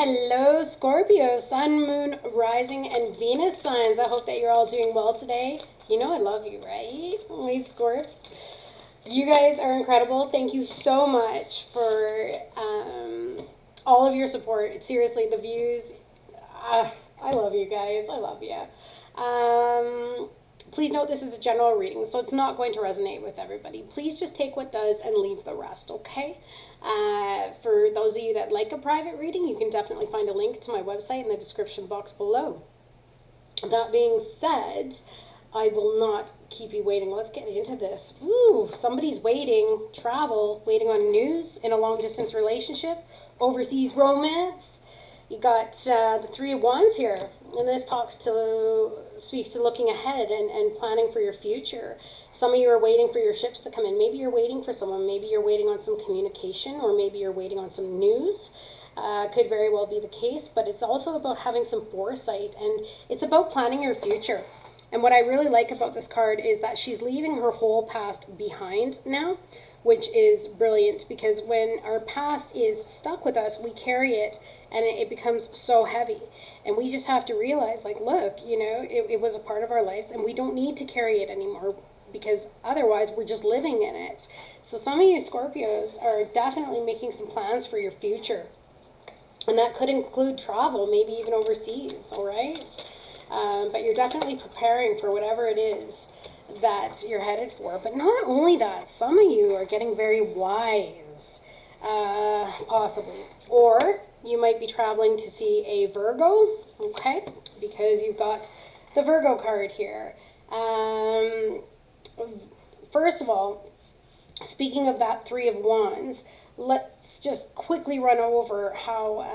Hello, Scorpio, Sun, Moon, Rising, and Venus signs. I hope that you're all doing well today. You know I love you, right? We Scorps. You guys are incredible. Thank you so much for all of your support. Seriously, the views. I love you guys. I love you. Please note this is a general reading, so it's not going to resonate with everybody. Please just take what does and leave the rest, okay? For those of you that like a private reading, you can definitely find a link to my website in the description box below. That being said, I will not keep you waiting. Let's get into this. Ooh, somebody's waiting, travel, waiting on news in a long distance relationship, overseas romance. You got the Three of Wands here, and this speaks to looking ahead and planning for your future. Some of you are waiting for your ships to come in. Maybe you're waiting for someone. Maybe you're waiting on some communication, or maybe you're waiting on some news. Could very well be the case, but it's also about having some foresight, and it's about planning your future. And what I really like about this card is that she's leaving her whole past behind now, which is brilliant, because when our past is stuck with us, we carry it and it becomes so heavy. And we just have to realize, like, look, it was a part of our lives and we don't need to carry it anymore, because otherwise we're just living in it. So some of you Scorpios are definitely making some plans for your future. And that could include travel, maybe even overseas, all right? But you're definitely preparing for whatever it is that you're headed for. But not only that, some of you are getting very wise, possibly. Or you might be traveling to see a Virgo, okay? Because you've got the Virgo card here. First of all, speaking of that Three of Wands, let's just quickly run over how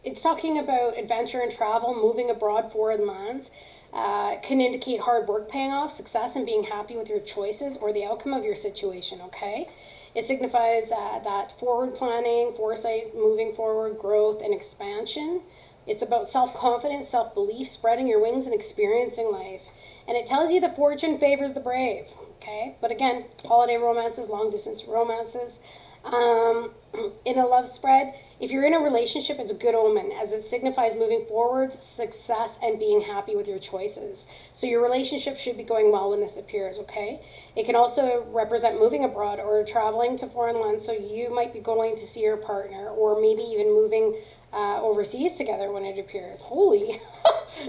it's talking about adventure and travel, moving abroad, foreign lands. Can indicate hard work paying off, success, and being happy with your choices or the outcome of your situation, okay? It signifies that forward planning, foresight, moving forward, growth, and expansion. It's about self-confidence, self-belief, spreading your wings, and experiencing life. And it tells you that fortune favors the brave, okay? But again, holiday romances, long-distance romances. In a love spread, if you're in a relationship, it's a good omen, as it signifies moving forwards, success, and being happy with your choices. So your relationship should be going well when this appears, okay? It can also represent moving abroad or traveling to foreign lands, so you might be going to see your partner, or maybe even moving overseas together when it appears. Holy!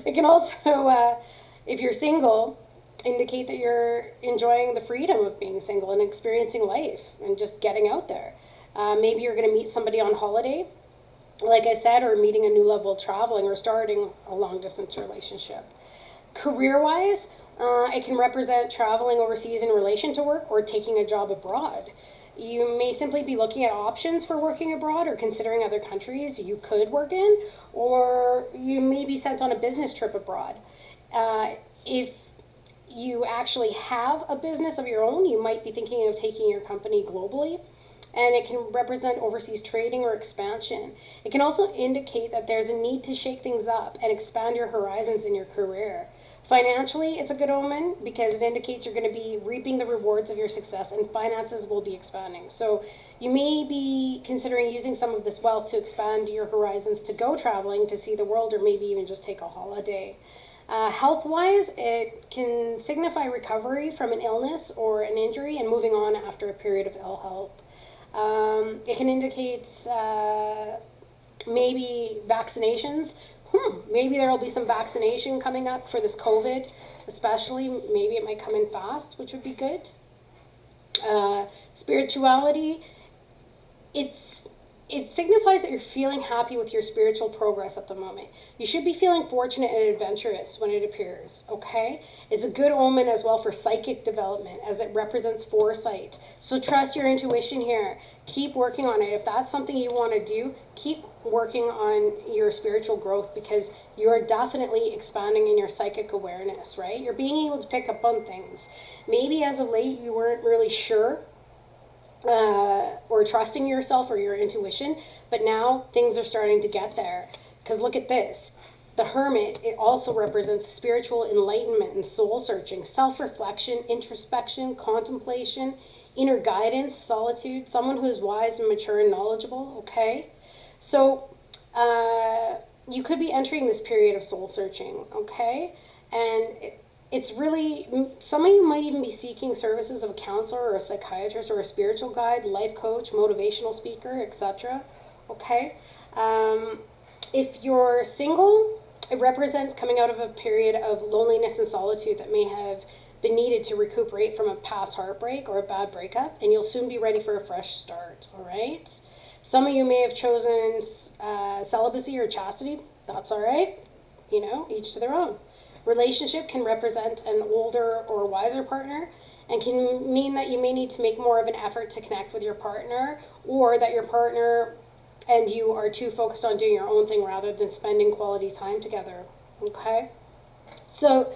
It can also, if you're single, indicate that you're enjoying the freedom of being single and experiencing life and just getting out there. Maybe you're going to meet somebody on holiday, like I said, or meeting a new level of traveling, or starting a long distance relationship. Career wise, it can represent traveling overseas in relation to work or taking a job abroad. You may simply be looking at options for working abroad or considering other countries you could work in, or you may be sent on a business trip abroad. If you actually have a business of your own, you might be thinking of taking your company globally, and it can represent overseas trading or expansion. It can also indicate that there's a need to shake things up and expand your horizons in your career. Financially, it's a good omen because it indicates you're going to be reaping the rewards of your success and finances will be expanding. So you may be considering using some of this wealth to expand your horizons, to go traveling, to see the world, or maybe even just take a holiday. Health-wise, it can signify recovery from an illness or an injury and moving on after a period of ill health. It can indicate maybe vaccinations. Maybe there will be some vaccination coming up for this COVID, especially. Maybe it might come in fast, which would be good. Spirituality, it signifies that you're feeling happy with your spiritual progress at the moment. You should be feeling fortunate and adventurous when it appears, okay? It's a good omen as well for psychic development, as it represents foresight. So trust your intuition here. Keep working on it. If that's something you want to do, keep working on your spiritual growth, because you're definitely expanding in your psychic awareness, right? You're being able to pick up on things. Maybe as of late you weren't really sure or trusting yourself or your intuition, but now things are starting to get there. Because look at this. The Hermit, it also represents spiritual enlightenment and soul searching, self-reflection, introspection, contemplation, inner guidance, solitude, someone who is wise and mature and knowledgeable, okay? So you could be entering this period of soul searching, okay? And it's really, some of you might even be seeking services of a counselor or a psychiatrist or a spiritual guide, life coach, motivational speaker, etc. Okay? If you're single, it represents coming out of a period of loneliness and solitude that may have been needed to recuperate from a past heartbreak or a bad breakup, and you'll soon be ready for a fresh start, all right? Some of you may have chosen celibacy or chastity. That's all right. You know, each to their own. Relationship can represent an older or wiser partner and can mean that you may need to make more of an effort to connect with your partner, or that your partner and you are too focused on doing your own thing rather than spending quality time together. Okay? So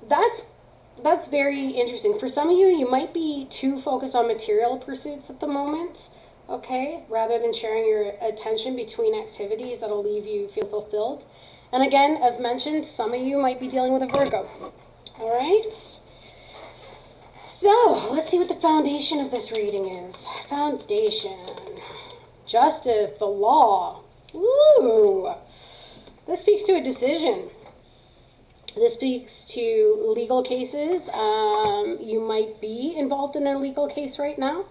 that's very interesting. For some of you, you might be too focused on material pursuits at the moment, okay, rather than sharing your attention between activities that'll leave you feel fulfilled. And again, as mentioned, some of you might be dealing with a Virgo. All right? So, let's see what the foundation of this reading is. Foundation. Justice, the law. Ooh. This speaks to a decision. This speaks to legal cases. You might be involved in a legal case right now,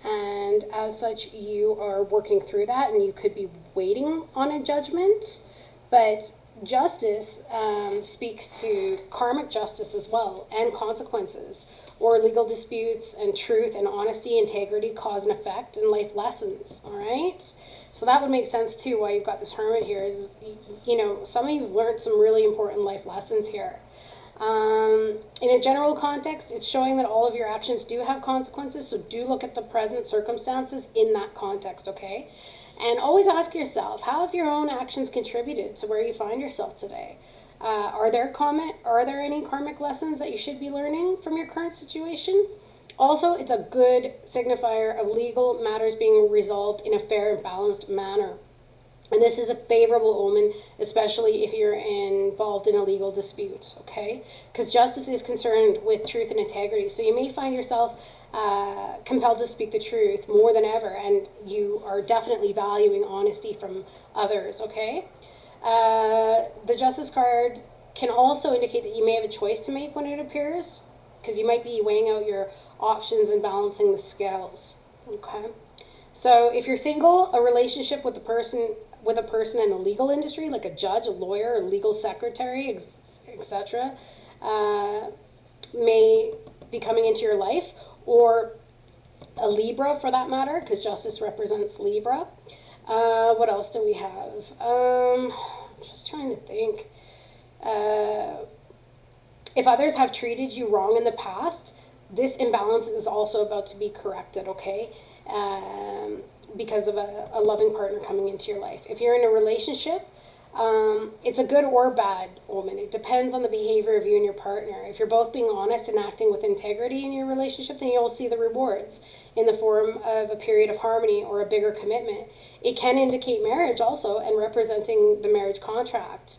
and as such, you are working through that, and you could be waiting on a judgment. But justice speaks to karmic justice as well, and consequences, or legal disputes, and truth and honesty, integrity, cause and effect, and life lessons. All right. So that would make sense too why you've got this hermit here is, you know, some of you have learned some really important life lessons here. In a general context, it's showing that all of your actions do have consequences, so do look at the present circumstances in that context, okay? And always ask yourself, how have your own actions contributed to where you find yourself today? Are there any karmic lessons that you should be learning from your current situation? Also, it's a good signifier of legal matters being resolved in a fair and balanced manner. And this is a favorable omen, especially if you're involved in a legal dispute, okay? Because justice is concerned with truth and integrity. So you may find yourself compelled to speak the truth more than ever, and you are definitely valuing honesty from others, okay? The justice card can also indicate that you may have a choice to make when it appears, because you might be weighing out your options and balancing the scales, okay? So if you're single, a relationship with a person in the legal industry, like a judge, a lawyer, a legal secretary, etc., may be coming into your life, or a Libra for that matter, because justice represents Libra. What else do we have? Just trying to think. If others have treated you wrong in the past, this imbalance is also about to be corrected, okay? Because of a loving partner coming into your life. If you're in a relationship, it's a good or bad omen. It depends on the behavior of you and your partner. If you're both being honest and acting with integrity in your relationship, then you'll see the rewards in the form of a period of harmony or a bigger commitment. It can indicate marriage also, and representing the marriage contract.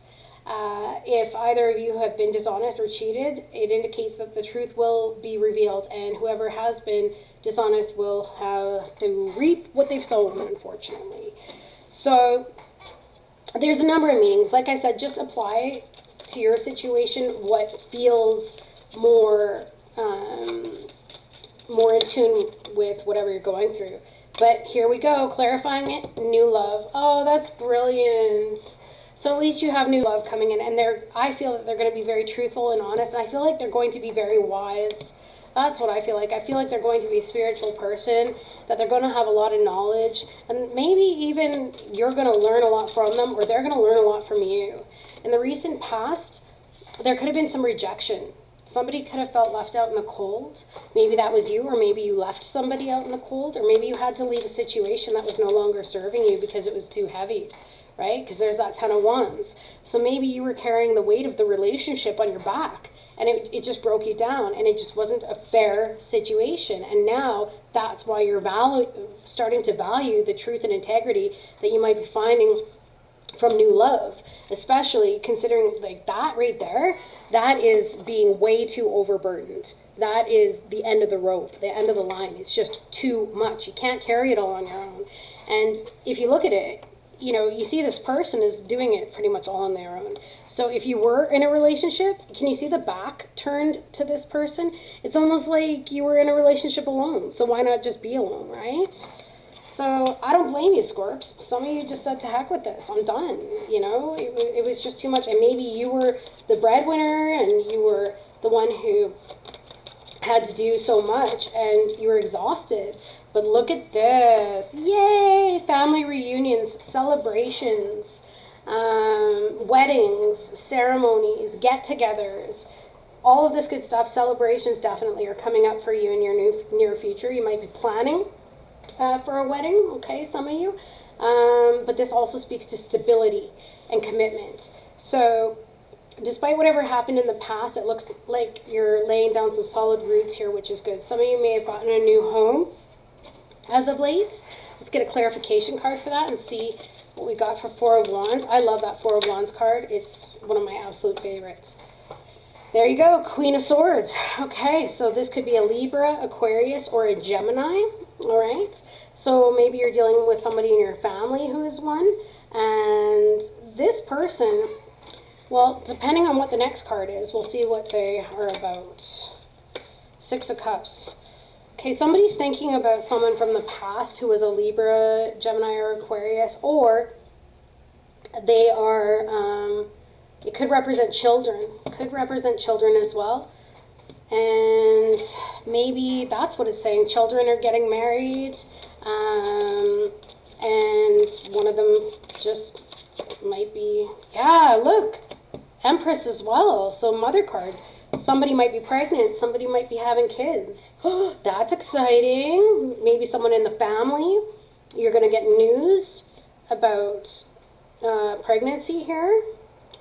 If either of you have been dishonest or cheated, it indicates that the truth will be revealed, and whoever has been dishonest will have to reap what they've sown, unfortunately. So there's a number of meanings. Like I said, just apply to your situation what feels more in tune with whatever you're going through. But here we go, clarifying it, new love. Oh, that's brilliant. So at least you have new love coming in, and I feel that they're going to be very truthful and honest, and I feel like they're going to be very wise. That's what I feel like. I feel like they're going to be a spiritual person, that they're going to have a lot of knowledge, and maybe even you're going to learn a lot from them, or they're going to learn a lot from you. In the recent past, there could have been some rejection. Somebody could have felt left out in the cold. Maybe that was you, or maybe you left somebody out in the cold, or maybe you had to leave a situation that was no longer serving you because it was too heavy. Right? Because there's that 10 of Wands. So maybe you were carrying the weight of the relationship on your back, and it just broke you down, and it just wasn't a fair situation. And now that's why you're starting to value the truth and integrity that you might be finding from new love, especially considering like that right there, that is being way too overburdened. That is the end of the rope, the end of the line. It's just too much. You can't carry it all on your own. And if you look at it, you know, you see this person is doing it pretty much all on their own. So if you were in a relationship, can you see the back turned to this person? It's almost like you were in a relationship alone. So why not just be alone, right? So I don't blame you, Scorps. Some of you just said, to heck with this. I'm done. You know, it was just too much. And maybe you were the breadwinner and you were the one who had to do so much and you were exhausted. But look at this. Yay! Family reunions, celebrations, weddings, ceremonies, get-togethers. All of this good stuff, celebrations definitely are coming up for you in your near future. You might be planning for a wedding, okay, some of you. But this also speaks to stability and commitment. So despite whatever happened in the past, it looks like you're laying down some solid roots here, which is good. Some of you may have gotten a new home as of late. Let's get a clarification card for that and see what we got for Four of Wands. I love that Four of Wands card. It's one of my absolute favorites. There you go, Queen of Swords. Okay, so this could be a Libra, Aquarius, or a Gemini. All right, so maybe you're dealing with somebody in your family who is one, and this person, well, depending on what the next card is, we'll see what they are about. Six of Cups. Okay, somebody's thinking about someone from the past who was a Libra, Gemini, or Aquarius, or they are, it could represent children. Could represent children as well. And maybe that's what it's saying. Children are getting married, and one of them just might be, yeah, look, Empress as well. So mother card. Somebody might be pregnant. Somebody might be having kids. That's exciting. Maybe someone in the family. You're going to get news about pregnancy here.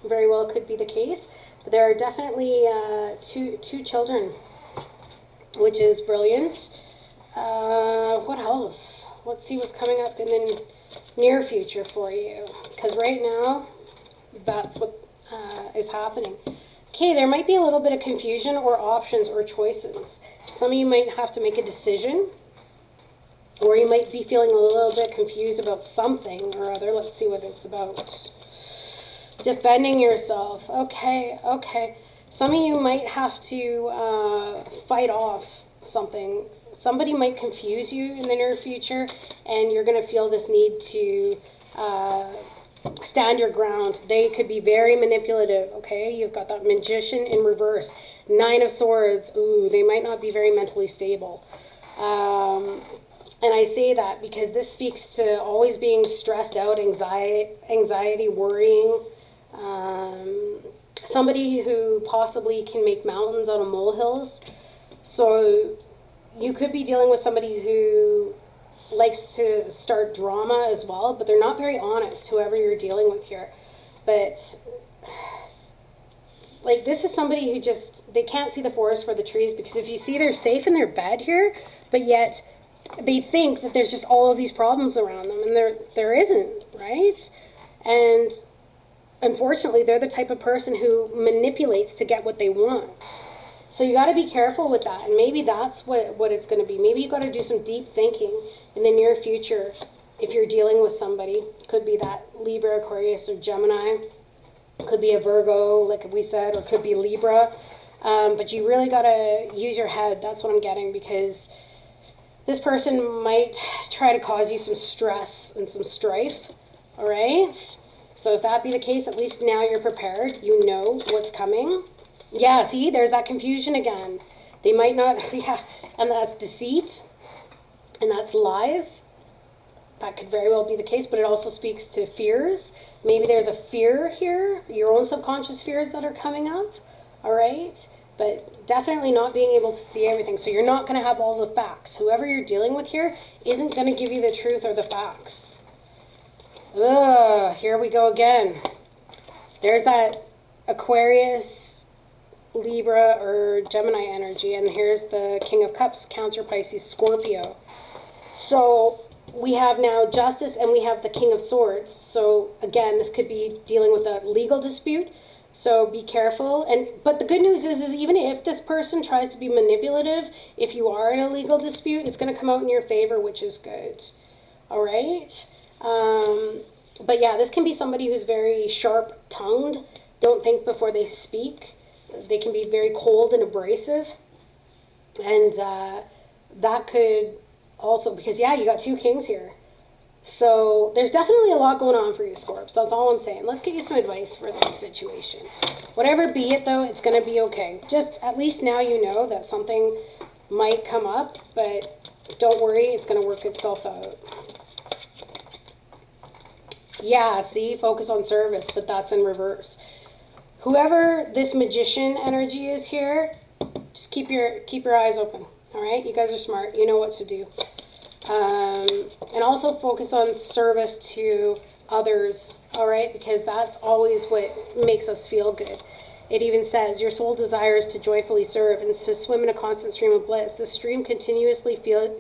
Very well could be the case. But there are definitely two children, which is brilliant. What else? Let's see what's coming up in the near future for you. Because right now, that's what is happening. Okay, there might be a little bit of confusion or options or choices. Some of you might have to make a decision, or you might be feeling a little bit confused about something or other. Let's see what it's about. Defending yourself. Okay, okay. Some of you might have to fight off something. Somebody might confuse you in the near future, and you're going to feel this need to stand your ground. They could be very manipulative, okay? You've got that Magician in reverse. Nine of Swords. Ooh, they might not be very mentally stable. And I say that because this speaks to always being stressed out, anxiety, worrying. Somebody who possibly can make mountains out of molehills. So you could be dealing with somebody who likes to start drama as well, but they're not very honest, whoever you're dealing with here. But like, this is somebody who just, they can't see the forest for the trees, because if you see, they're safe in their bed here, but yet they think that there's just all of these problems around them, and there isn't, right? And unfortunately, they're the type of person who manipulates to get what they want. So you got to be careful with that, and maybe that's what it's going to be. Maybe you got to do some deep thinking in the near future if you're dealing with somebody. Could be that Libra, Aquarius, or Gemini. Could be a Virgo, like we said, or could be Libra. But you really got to use your head. That's what I'm getting, because this person might try to cause you some stress and some strife, all right? So if that be the case, at least now you're prepared. You know what's coming. Yeah, see, there's that confusion again. They might not, yeah, and that's deceit, and that's lies. That could very well be the case, but it also speaks to fears. Maybe there's a fear here, your own subconscious fears that are coming up, all right? But definitely not being able to see everything. So you're not going to have all the facts. Whoever you're dealing with here isn't going to give you the truth or the facts. Ugh, here we go again. There's that Aquarius, Libra, or Gemini energy, and here's the King of Cups, Cancer, Pisces, Scorpio. So we have now Justice, and we have the King of Swords. So again, this could be dealing with a legal dispute. So be careful. But the good news is even if this person tries to be manipulative, if you are in a legal dispute, it's going to come out in your favor, which is good. All right. But But yeah, this can be somebody who's very sharp-tongued, don't think before they speak. They can be very cold and abrasive. And that could also, because yeah, you got two kings here. So there's definitely a lot going on for you, Scorps. That's all I'm saying. Let's get you some advice for this situation. Whatever be it, though, it's going to be okay. Just at least now you know that something might come up, but don't worry, it's going to work itself out. Yeah, see, focus on service, but that's in reverse. Whoever this magician energy is here, just keep your eyes open. All right, you guys are smart. You know what to do. And also focus on service to others, all right? Because that's always what makes us feel good. It even says, your soul desires to joyfully serve and to swim in a constant stream of bliss. The stream continuously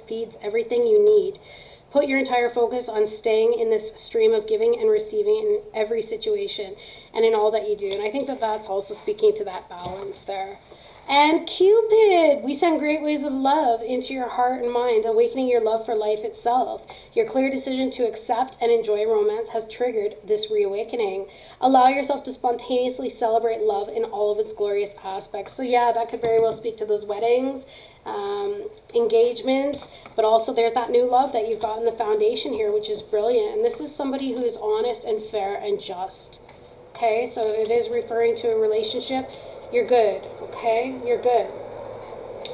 feeds everything you need. Put your entire focus on staying in this stream of giving and receiving in every situation and in all that you do. And I think that that's also speaking to that balance there. And Cupid, we send great waves of love into your heart and mind, awakening your love for life itself. Your clear decision to accept and enjoy romance has triggered this reawakening. Allow yourself to spontaneously celebrate love in all of its glorious aspects. So yeah, that could very well speak to those weddings, engagements, but also there's that new love that you've got in the foundation here, which is brilliant. And this is somebody who is honest and fair and just. Okay, so it is referring to a relationship. You're good, okay? You're good.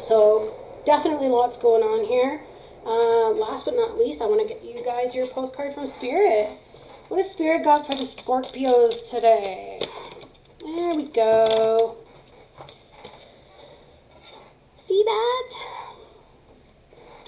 So definitely lots going on here. Last but not least, I want to get you guys your postcard from Spirit. What has Spirit got for the Scorpios today? There we go. See that?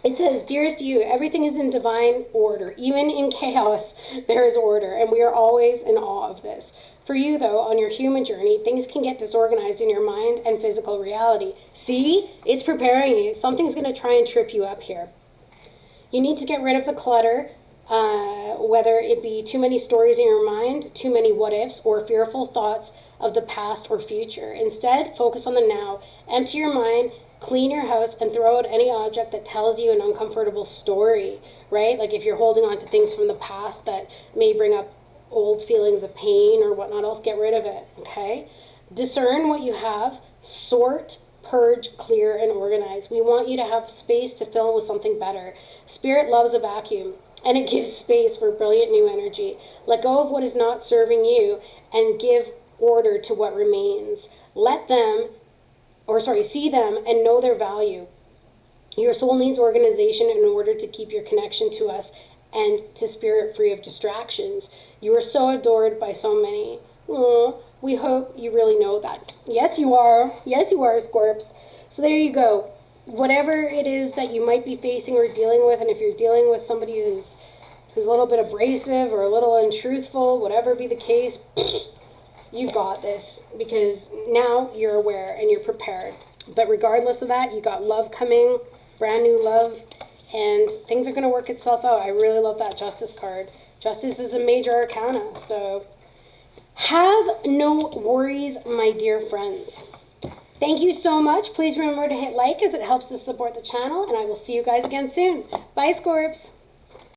It says, dearest you, everything is in divine order. Even in chaos, there is order, and we are always in awe of this. For you, though, on your human journey, things can get disorganized in your mind and physical reality. See? It's preparing you. Something's going to try and trip you up here. You need to get rid of the clutter, whether it be too many stories in your mind, too many what-ifs, or fearful thoughts of the past or future. Instead, focus on the now. Empty your mind, clean your house, and throw out any object that tells you an uncomfortable story, right? Like if you're holding on to things from the past that may bring up old feelings of pain or whatnot else, get rid of it, okay? Discern what you have, sort, purge, clear, and organize. We want you to have space to fill with something better. Spirit loves a vacuum, and it gives space for brilliant new energy. Let go of what is not serving you and give order to what remains. See them and know their value. Your soul needs organization in order to keep your connection to us and to Spirit free of distractions. You are so adored by so many. Aww, we hope you really know that. Yes, you are. Yes, you are, Scorps. So there you go. Whatever it is that you might be facing or dealing with, and if you're dealing with somebody who's a little bit abrasive or a little untruthful, whatever be the case, you've got this, because now you're aware and you're prepared. But regardless of that, you got love coming, brand new love, and things are going to work itself out. I really love that Justice card. Justice is a major arcana, so have no worries, my dear friends. Thank you so much. Please remember to hit like as it helps to support the channel, and I will see you guys again soon. Bye, Scorps.